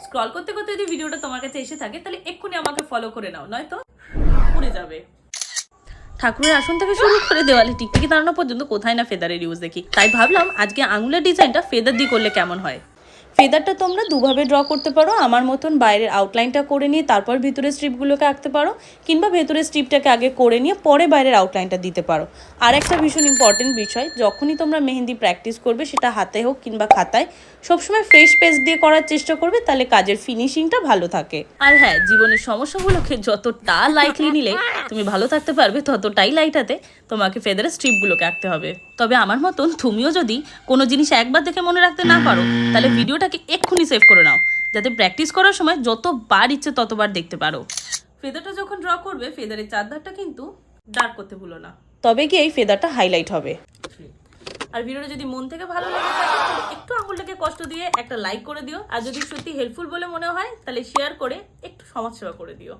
Scroll করতে করতে যদি ভিডিওটা তোমার কাছে এসে থাকে তাহলে এক্ষুনি আমাকে ফলো করে নাও, নয়তো পড়ে যাবে। ঠাকুরের আসন থেকে শুরু করে দেওয়ালে টিকটিকি দাঁড়ানো পর্যন্ত কোথায় না ফেদারের ইউজ দেখি, তাই ভাবলাম আজকে আঙুলের ডিজাইনটা ফেদার দিয়ে করলে কেমন হয়। ফেদারটা তোমরা দুভাবে ড্র করতে পারো, আমার মতন বাইরের আউটলাইনটা করে নিয়ে তারপর ভিতরের স্ট্রিপগুলোকে আঁকতে পারো, কিংবা ভেতরের স্ট্রিপটাকে আগে করে নিয়ে পরে বাইরের আউটলাইনটা দিতে পারো। আর একটা ভীষণ ইম্পর্টেন্ট বিষয়, যখনই তোমরা মেহেন্দি প্র্যাকটিস করবে, সেটা হাতে হোক কিংবা খাতায়, সবসময় ফ্রেশ পেজ দিয়ে করার চেষ্টা করবে, তাহলে কাজের ফিনিশিংটা ভালো থাকে। আর হ্যাঁ, জীবনের সমস্যাগুলোকে যতটা লাইটলি নিলে তুমি ভালো থাকতে পারবে, ততটাই লাইটাতে তোমাকে ফেদারের স্ট্রিপগুলোকে আঁকতে হবে। তবে আমার মতন তুমিও যদি কোনো জিনিস একবার দেখে মনে রাখতে না পারো, তাহলে ভিডিওটাকে এক্ষুনি সেভ করে নাও, যাতে প্র্যাকটিস করার সময় যতবার ইচ্ছে ততবার দেখতে পারো। ফেদারটা যখন ড্র করবে, ফেদারের চারধারটা কিন্তু ডার্ক করতে ভুলো না, তবে গিয়ে এই ফেদারটা হাইলাইট হবে। আর ভিডিওটা যদি মন থেকে ভালো লাগে থাকে তাহলে একটু আঙুলটাকে কষ্ট দিয়ে একটা লাইক করে দিও, আর যদি সত্যি হেল্পফুল বলে মনে হয় তাহলে শেয়ার করে একটু সমাজসেবা করে দিও।